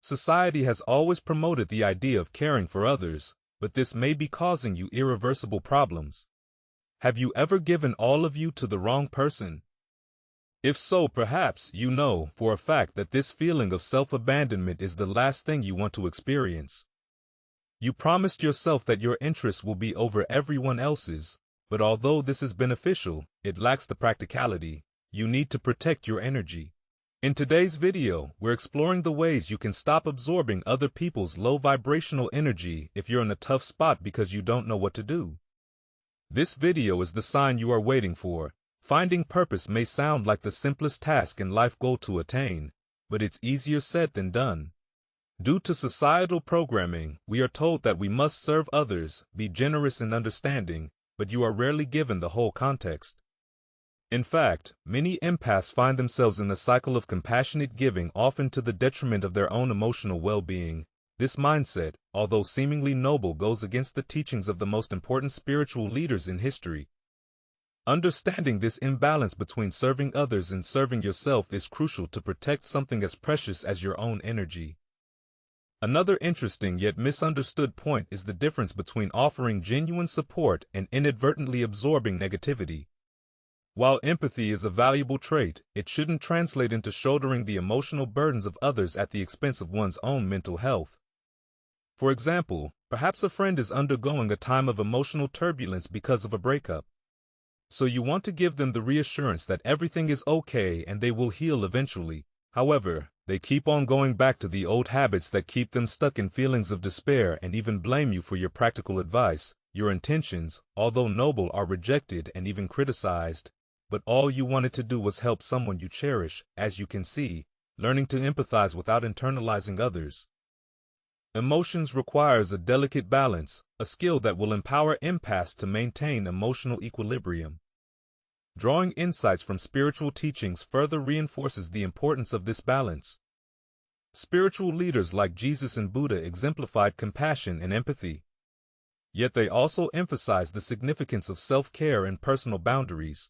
Society has always promoted the idea of caring for others, but this may be causing you irreversible problems. Have you ever given all of you to the wrong person? If so, perhaps you know for a fact that this feeling of self-abandonment is the last thing you want to experience. You promised yourself that your interests will be over everyone else's, but although this is beneficial, it lacks the practicality. You need to protect your energy. In today's video, we're exploring the ways you can stop absorbing other people's low vibrational energy if you're in a tough spot because you don't know what to do. This video is the sign you are waiting for. Finding purpose may sound like the simplest task and life goal to attain, but it's easier said than done. Due to societal programming, we are told that we must serve others, be generous and understanding, but you are rarely given the whole context. In fact, many empaths find themselves in the cycle of compassionate giving, often to the detriment of their own emotional well-being. This mindset, although seemingly noble, goes against the teachings of the most important spiritual leaders in history. Understanding this imbalance between serving others and serving yourself is crucial to protect something as precious as your own energy. Another interesting yet misunderstood point is the difference between offering genuine support and inadvertently absorbing negativity. While empathy is a valuable trait, it shouldn't translate into shouldering the emotional burdens of others at the expense of one's own mental health. For example, perhaps a friend is undergoing a time of emotional turbulence because of a breakup. So you want to give them the reassurance that everything is okay and they will heal eventually. However, they keep on going back to the old habits that keep them stuck in feelings of despair and even blame you for your practical advice. Your intentions, although noble, are rejected and even criticized. But all you wanted to do was help someone you cherish. As you can see, learning to empathize without internalizing others. Emotions requires a delicate balance, a skill that will empower empaths to maintain emotional equilibrium. Drawing insights from spiritual teachings further reinforces the importance of this balance. Spiritual leaders like Jesus and Buddha exemplified compassion and empathy. Yet they also emphasized the significance of self-care and personal boundaries.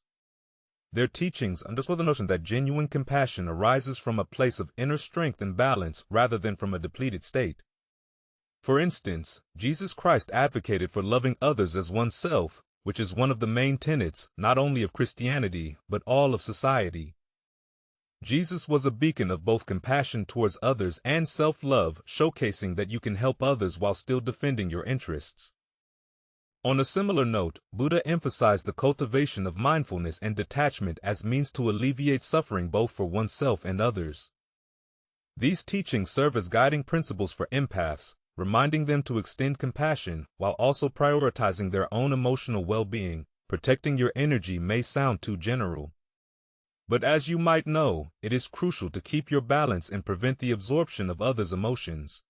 Their teachings underscore the notion that genuine compassion arises from a place of inner strength and balance rather than from a depleted state. For instance, Jesus Christ advocated for loving others as oneself, which is one of the main tenets not only of Christianity but all of society. Jesus was a beacon of both compassion towards others and self-love, showcasing that you can help others while still defending your interests. On a similar note, Buddha emphasized the cultivation of mindfulness and detachment as means to alleviate suffering both for oneself and others. These teachings serve as guiding principles for empaths, reminding them to extend compassion while also prioritizing their own emotional well-being. Protecting your energy may sound too general. But as you might know, it is crucial to keep your balance and prevent the absorption of others' emotions.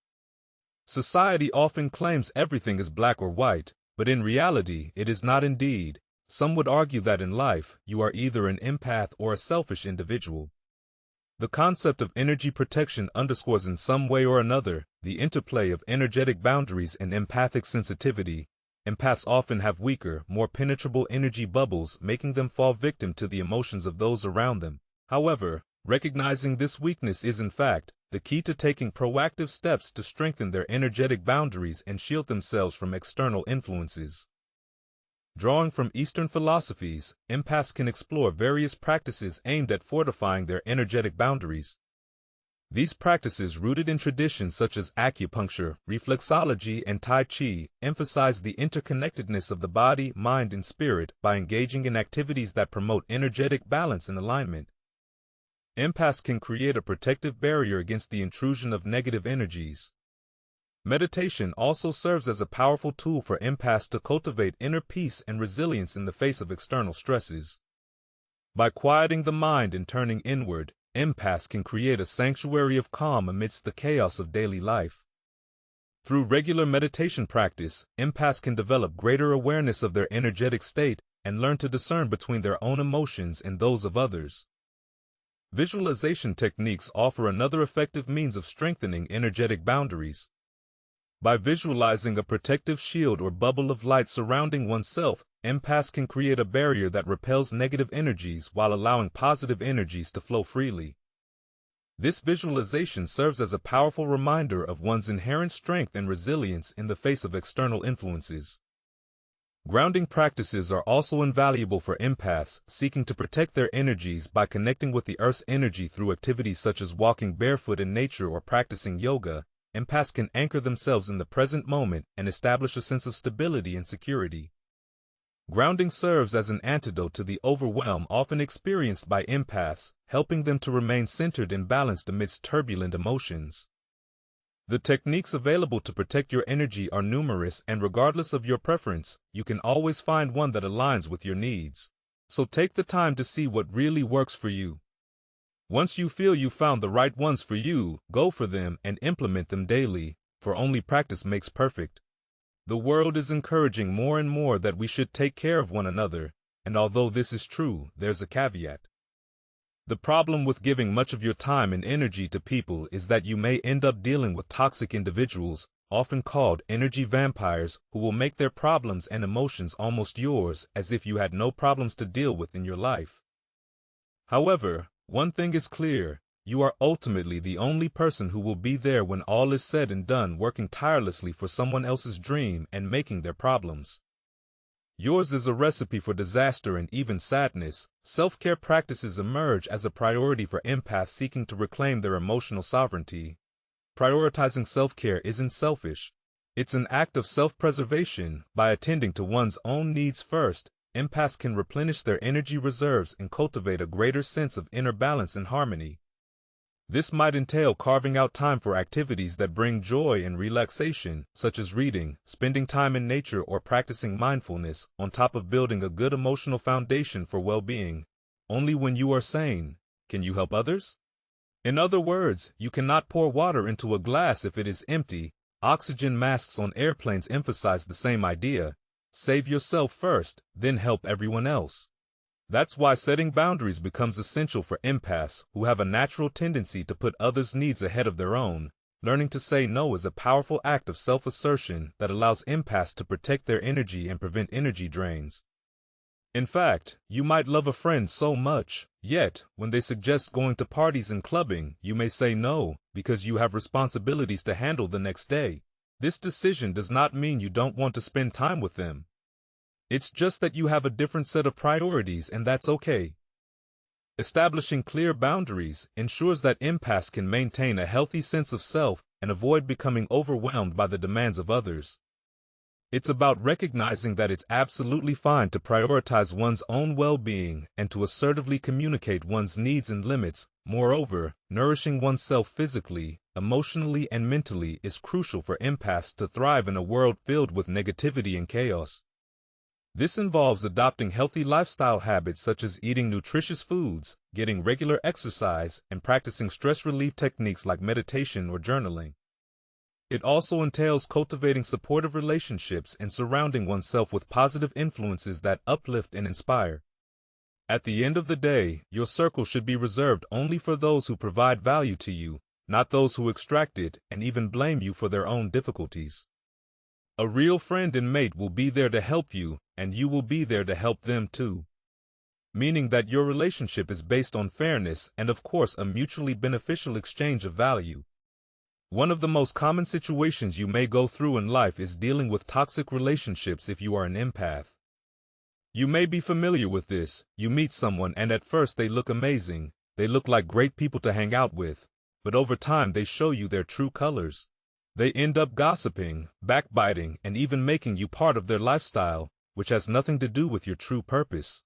Society often claims everything is black or white, but in reality, it is not indeed. Some would argue that in life, you are either an empath or a selfish individual. The concept of energy protection underscores in some way or another the interplay of energetic boundaries and empathic sensitivity. Empaths often have weaker, more penetrable energy bubbles, making them fall victim to the emotions of those around them. However, recognizing this weakness is in fact the key to taking proactive steps to strengthen their energetic boundaries and shield themselves from external influences. Drawing from Eastern philosophies, empaths can explore various practices aimed at fortifying their energetic boundaries. These practices, rooted in traditions such as acupuncture, reflexology, and Tai Chi, emphasize the interconnectedness of the body, mind, and spirit by engaging in activities that promote energetic balance and alignment. Empaths can create a protective barrier against the intrusion of negative energies. Meditation also serves as a powerful tool for empaths to cultivate inner peace and resilience in the face of external stresses. By quieting the mind and turning inward, empaths can create a sanctuary of calm amidst the chaos of daily life. Through regular meditation practice, empaths can develop greater awareness of their energetic state and learn to discern between their own emotions and those of others. Visualization techniques offer another effective means of strengthening energetic boundaries. By visualizing a protective shield or bubble of light surrounding oneself, empaths can create a barrier that repels negative energies while allowing positive energies to flow freely. This visualization serves as a powerful reminder of one's inherent strength and resilience in the face of external influences. Grounding practices are also invaluable for empaths seeking to protect their energies by connecting with the Earth's energy through activities such as walking barefoot in nature or practicing yoga. Empaths can anchor themselves in the present moment and establish a sense of stability and security. Grounding serves as an antidote to the overwhelm often experienced by empaths, helping them to remain centered and balanced amidst turbulent emotions. The techniques available to protect your energy are numerous, and regardless of your preference, you can always find one that aligns with your needs. So take the time to see what really works for you. Once you feel you found the right ones for you, go for them and implement them daily, for only practice makes perfect. The world is encouraging more and more that we should take care of one another, and although this is true, there's a caveat. The problem with giving much of your time and energy to people is that you may end up dealing with toxic individuals, often called energy vampires, who will make their problems and emotions almost yours, as if you had no problems to deal with in your life. However, one thing is clear: you are ultimately the only person who will be there when all is said and done, working tirelessly for someone else's dream and making their problems. Yours is a recipe for disaster and even sadness. Self-care practices emerge as a priority for empaths seeking to reclaim their emotional sovereignty. Prioritizing self-care isn't selfish. It's an act of self-preservation. By attending to one's own needs first, empaths can replenish their energy reserves and cultivate a greater sense of inner balance and harmony. This might entail carving out time for activities that bring joy and relaxation, such as reading, spending time in nature, or practicing mindfulness, on top of building a good emotional foundation for well-being. Only when you are sane can you help others. In other words, you cannot pour water into a glass if it is empty. Oxygen masks on airplanes emphasize the same idea. Save yourself first, then help everyone else. That's why setting boundaries becomes essential for empaths who have a natural tendency to put others' needs ahead of their own. Learning to say no is a powerful act of self-assertion that allows empaths to protect their energy and prevent energy drains. In fact, you might love a friend so much, yet, when they suggest going to parties and clubbing, you may say no, because you have responsibilities to handle the next day. This decision does not mean you don't want to spend time with them. It's just that you have a different set of priorities, and that's okay. Establishing clear boundaries ensures that empaths can maintain a healthy sense of self and avoid becoming overwhelmed by the demands of others. It's about recognizing that it's absolutely fine to prioritize one's own well-being and to assertively communicate one's needs and limits. Moreover, nourishing oneself physically, emotionally, and mentally is crucial for empaths to thrive in a world filled with negativity and chaos. This involves adopting healthy lifestyle habits such as eating nutritious foods, getting regular exercise, and practicing stress relief techniques like meditation or journaling. It also entails cultivating supportive relationships and surrounding oneself with positive influences that uplift and inspire. At the end of the day, your circle should be reserved only for those who provide value to you, not those who extract it and even blame you for their own difficulties. A real friend and mate will be there to help you, and you will be there to help them too. Meaning that your relationship is based on fairness and, of course, a mutually beneficial exchange of value. One of the most common situations you may go through in life is dealing with toxic relationships if you are an empath. You may be familiar with this. You meet someone and at first they look amazing, they look like great people to hang out with, but over time they show you their true colors. They end up gossiping, backbiting, and even making you part of their lifestyle, which has nothing to do with your true purpose.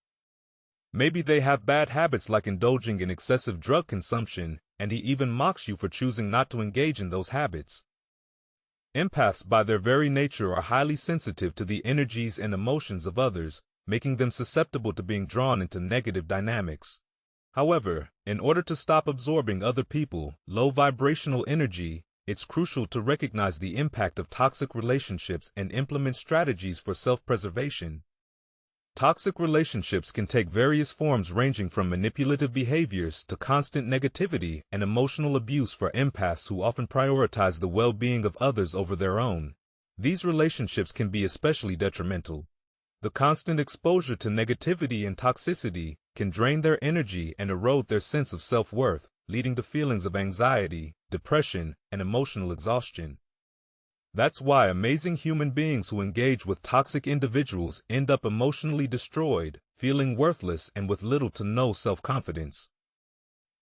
Maybe they have bad habits like indulging in excessive drug consumption, and he even mocks you for choosing not to engage in those habits. Empaths by their very nature are highly sensitive to the energies and emotions of others, making them susceptible to being drawn into negative dynamics. However, in order to stop absorbing other people, low vibrational energy, it's crucial to recognize the impact of toxic relationships and implement strategies for self-preservation. Toxic relationships can take various forms ranging from manipulative behaviors to constant negativity and emotional abuse for empaths who often prioritize the well-being of others over their own. These relationships can be especially detrimental. The constant exposure to negativity and toxicity can drain their energy and erode their sense of self-worth, leading to feelings of anxiety, depression, and emotional exhaustion. That's why amazing human beings who engage with toxic individuals end up emotionally destroyed, feeling worthless, and with little to no self-confidence.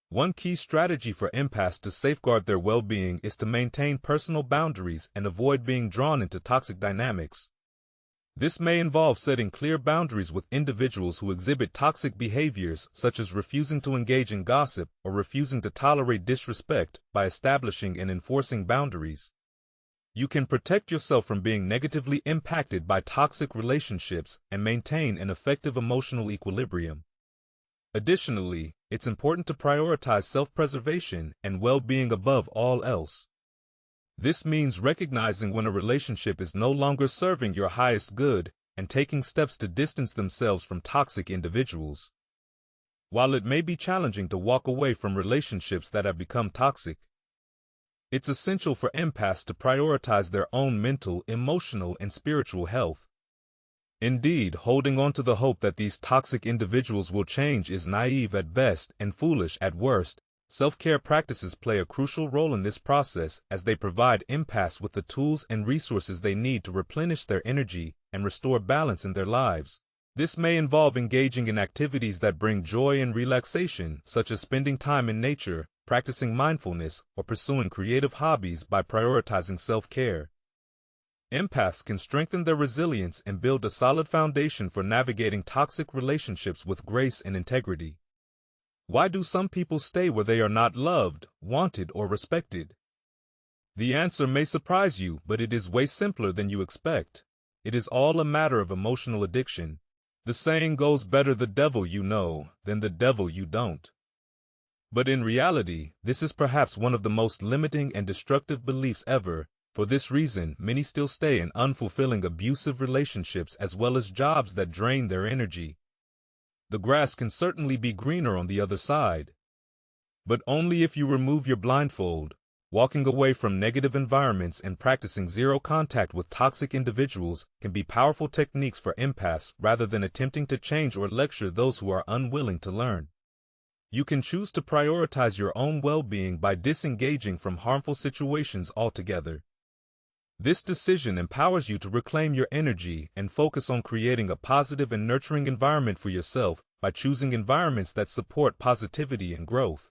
One key strategy for empaths to safeguard their well-being is to maintain personal boundaries and avoid being drawn into toxic dynamics. This may involve setting clear boundaries with individuals who exhibit toxic behaviors, such as refusing to engage in gossip or refusing to tolerate disrespect, by establishing and enforcing boundaries. You can protect yourself from being negatively impacted by toxic relationships and maintain an effective emotional equilibrium. Additionally, it's important to prioritize self-preservation and well-being above all else. This means recognizing when a relationship is no longer serving your highest good and taking steps to distance themselves from toxic individuals. While it may be challenging to walk away from relationships that have become toxic, it's essential for empaths to prioritize their own mental, emotional, and spiritual health. Indeed, holding on to the hope that these toxic individuals will change is naive at best and foolish at worst. Self-care practices play a crucial role in this process as they provide empaths with the tools and resources they need to replenish their energy and restore balance in their lives. This may involve engaging in activities that bring joy and relaxation, such as spending time in nature, practicing mindfulness, or pursuing creative hobbies by prioritizing self-care. Empaths can strengthen their resilience and build a solid foundation for navigating toxic relationships with grace and integrity. Why do some people stay where they are not loved, wanted, or respected? The answer may surprise you, but it is way simpler than you expect. It is all a matter of emotional addiction. The saying goes, better the devil you know than the devil you don't. But in reality, this is perhaps one of the most limiting and destructive beliefs ever. For this reason, many still stay in unfulfilling abusive relationships as well as jobs that drain their energy. The grass can certainly be greener on the other side, but only if you remove your blindfold. Walking away from negative environments and practicing zero contact with toxic individuals can be powerful techniques for empaths rather than attempting to change or lecture those who are unwilling to learn. You can choose to prioritize your own well-being by disengaging from harmful situations altogether. This decision empowers you to reclaim your energy and focus on creating a positive and nurturing environment for yourself by choosing environments that support positivity and growth.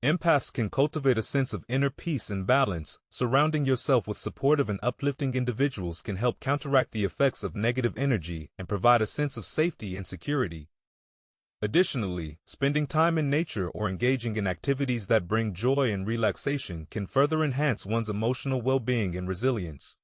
Empaths can cultivate a sense of inner peace and balance. Surrounding yourself with supportive and uplifting individuals can help counteract the effects of negative energy and provide a sense of safety and security. Additionally, spending time in nature or engaging in activities that bring joy and relaxation can further enhance one's emotional well-being and resilience.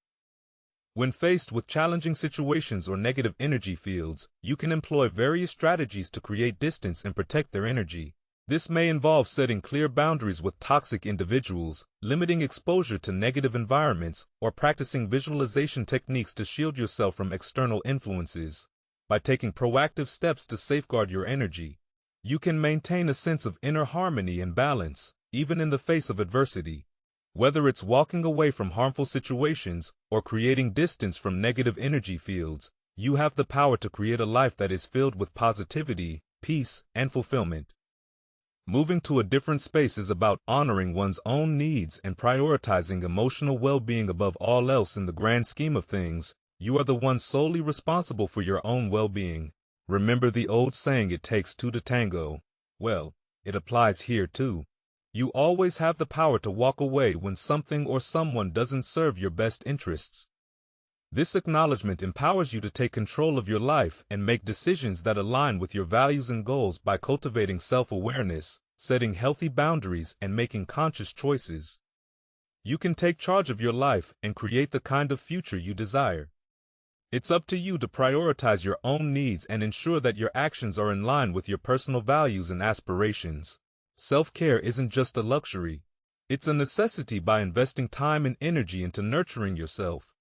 When faced with challenging situations or negative energy fields, you can employ various strategies to create distance and protect their energy. This may involve setting clear boundaries with toxic individuals, limiting exposure to negative environments, or practicing visualization techniques to shield yourself from external influences. By taking proactive steps to safeguard your energy, you can maintain a sense of inner harmony and balance, even in the face of adversity. Whether it's walking away from harmful situations or creating distance from negative energy fields, you have the power to create a life that is filled with positivity, peace, and fulfillment. Moving to a different space is about honoring one's own needs and prioritizing emotional well-being above all else. In the grand scheme of things, you are the one solely responsible for your own well-being. Remember the old saying, it takes two to tango? Well, it applies here too. You always have the power to walk away when something or someone doesn't serve your best interests. This acknowledgement empowers you to take control of your life and make decisions that align with your values and goals. By cultivating self-awareness, setting healthy boundaries, and making conscious choices, you can take charge of your life and create the kind of future you desire. It's up to you to prioritize your own needs and ensure that your actions are in line with your personal values and aspirations. Self-care isn't just a luxury, it's a necessity. By investing time and energy into nurturing yourself,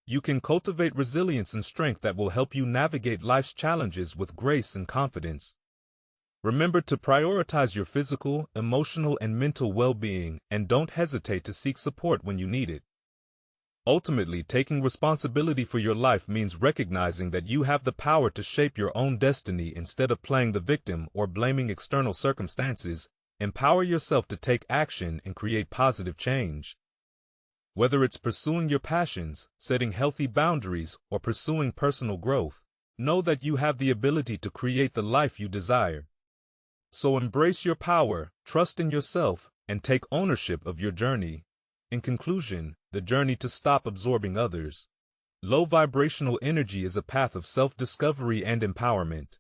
you can cultivate resilience and strength that will help you navigate life's challenges with grace and confidence. Remember to prioritize your physical, emotional, and mental well-being, and don't hesitate to seek support when you need it. Ultimately, taking responsibility for your life means recognizing that you have the power to shape your own destiny instead of playing the victim or blaming external circumstances. Empower yourself to take action and create positive change. Whether it's pursuing your passions, setting healthy boundaries, or pursuing personal growth, know that you have the ability to create the life you desire. So embrace your power, trust in yourself, and take ownership of your journey. In conclusion, the journey to stop absorbing others. Low vibrational energy is a path of self-discovery and empowerment.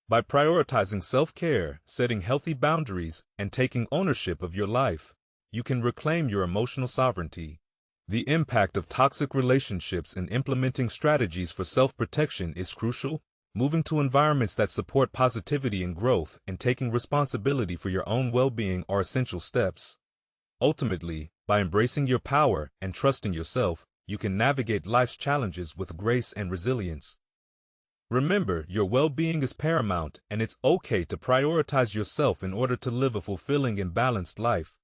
By prioritizing self-care, setting healthy boundaries, and taking ownership of your life, you can reclaim your emotional sovereignty. The impact of toxic relationships and implementing strategies for self-protection is crucial. Moving to environments that support positivity and growth and taking responsibility for your own well-being are essential steps. Ultimately, by embracing your power and trusting yourself, you can navigate life's challenges with grace and resilience. Remember, your well-being is paramount, and it's okay to prioritize yourself in order to live a fulfilling and balanced life.